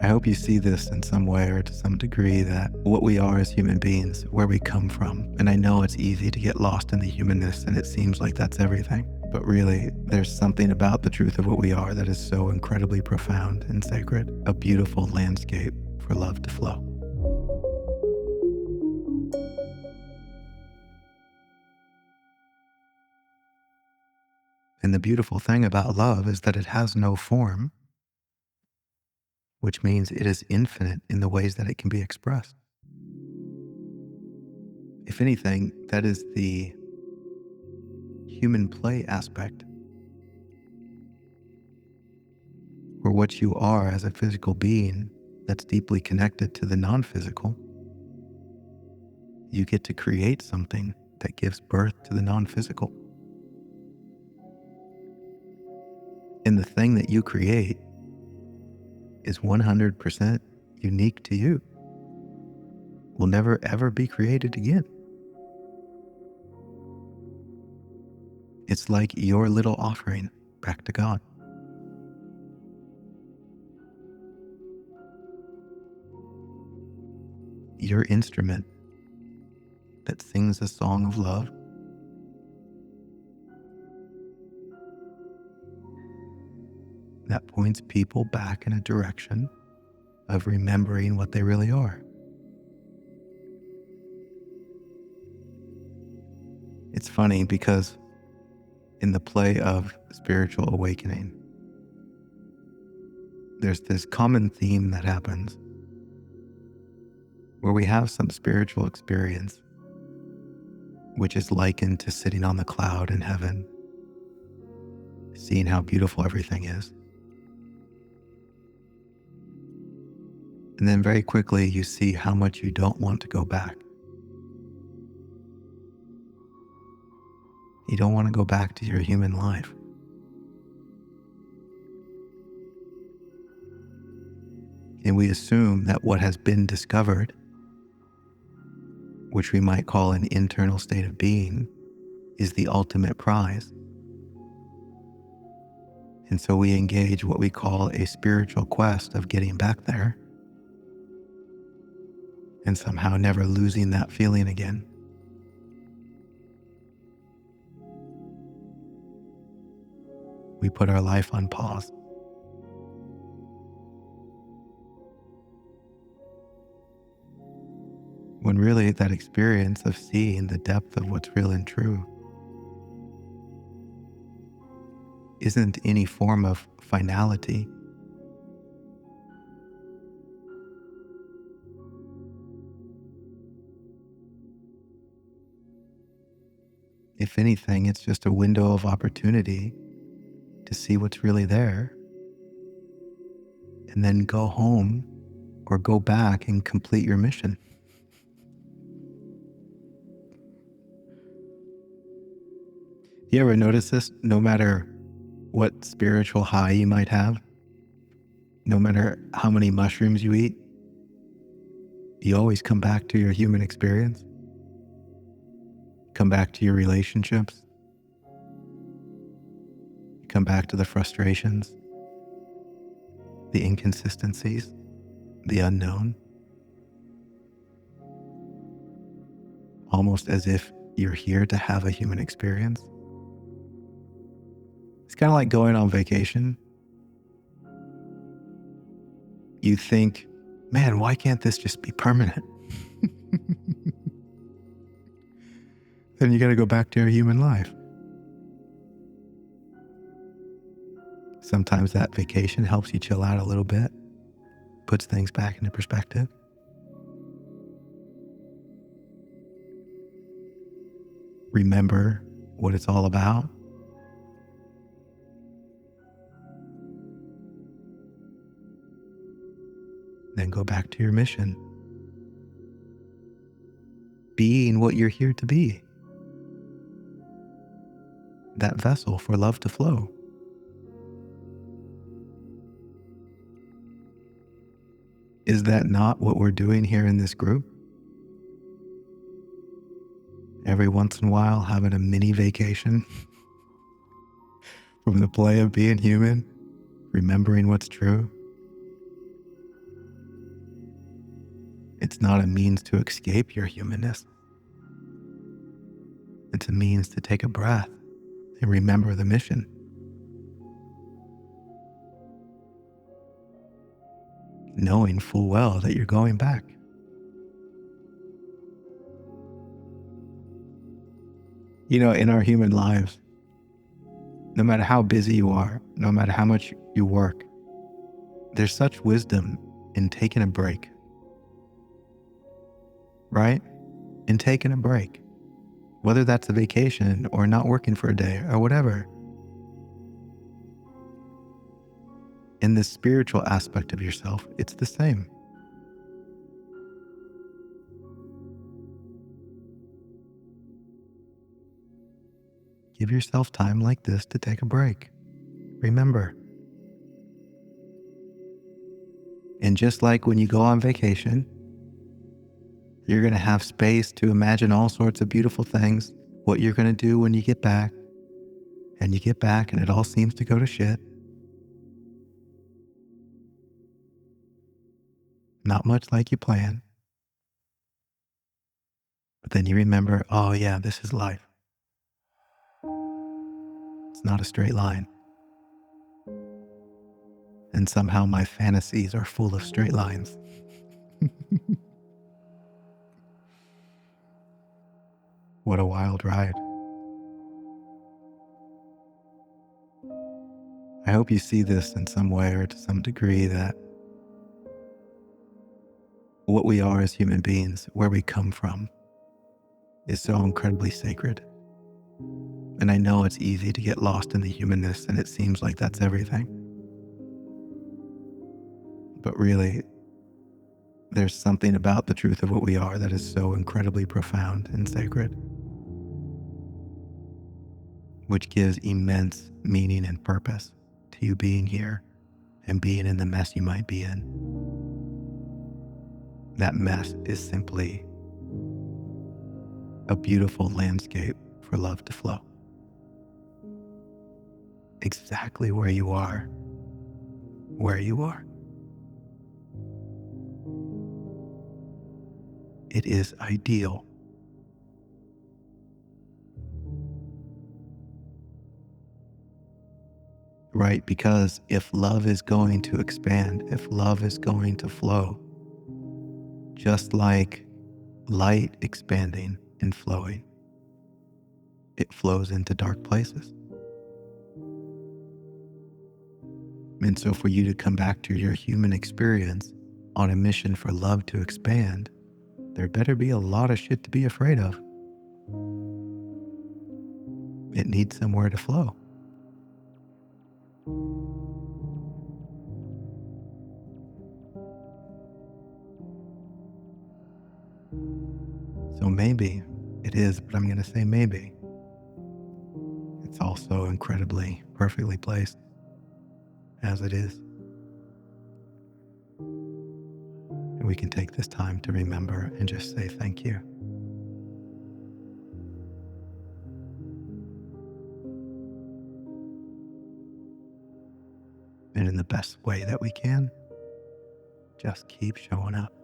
I hope you see this in some way or to some degree, that what we are as human beings, where we come from. And I know it's easy to get lost in the humanness and it seems like that's everything. But really, there's something about the truth of what we are that is so incredibly profound and sacred. A beautiful landscape for love to flow. And the beautiful thing about love is that it has no form, which means it is infinite in the ways that it can be expressed. If anything, that is the human play aspect, where what you are as a physical being that's deeply connected to the non-physical, you get to create something that gives birth to the non-physical. And the thing that you create is 100% unique to you. Will never ever be created again. It's like your little offering back to God. Your instrument that sings a song of love, that points people back in a direction of remembering what they really are. It's funny because in the play of spiritual awakening, there's this common theme that happens where we have some spiritual experience, which is likened to sitting on the cloud in heaven, seeing how beautiful everything is. And then very quickly you see how much you don't want to go back. You don't want to go back to your human life. And we assume that what has been discovered, which we might call an internal state of being, is the ultimate prize. And so we engage what we call a spiritual quest of getting back there and somehow never losing that feeling again. We put our life on pause. When really that experience of seeing the depth of what's real and true isn't any form of finality. If anything, it's just a window of opportunity to see what's really there and then go home or go back and complete your mission. You ever notice this? No matter what spiritual high you might have, no matter how many mushrooms you eat, you always come back to your human experience, come back to your relationships, come back to the frustrations, the inconsistencies, the unknown, almost as if you're here to have a human experience. It's kind of like going on vacation. You think, man, why can't this just be permanent? Then you got to go back to your human life. Sometimes that vacation helps you chill out a little bit, puts things back into perspective. Remember what it's all about. Then go back to your mission. Being what you're here to be. That vessel for love to flow. Is that not what we're doing here in this group? Every once in a while, having a mini vacation from the play of being human, remembering what's true. It's not a means to escape your humanness. It's a means to take a breath and remember the mission. Knowing full well that you're going back. In our human lives, no matter how busy you are, no matter how much you work, there's such wisdom in taking a break, right? In taking a break, whether that's a vacation or not working for a day or whatever. In the spiritual aspect of yourself, it's the same. Give yourself time like this to take a break. Remember. And just like when you go on vacation, you're going to have space to imagine all sorts of beautiful things, what you're going to do when you get back. And you get back and it all seems to go to shit. Not much like you planned. But then you remember, oh yeah, this is life. It's not a straight line. And somehow my fantasies are full of straight lines. What a wild ride. I hope you see this in some way or to some degree that what we are as human beings, where we come from, is so incredibly sacred. And I know it's easy to get lost in the humanness and it seems like that's everything. But really, there's something about the truth of what we are that is so incredibly profound and sacred, which gives immense meaning and purpose to you being here and being in the mess you might be in. That mess is simply a beautiful landscape for love to flow. Exactly where you are. It is ideal. Right? Because if love is going to expand, if love is going to flow, just like light expanding and flowing, it flows into dark places. And so for you to come back to your human experience on a mission for love to expand, there better be a lot of shit to be afraid of. It needs somewhere to flow. So maybe it is, but I'm going to say maybe. It's also incredibly perfectly placed as it is. And we can take this time to remember and just say thank you. And in the best way that we can, just keep showing up.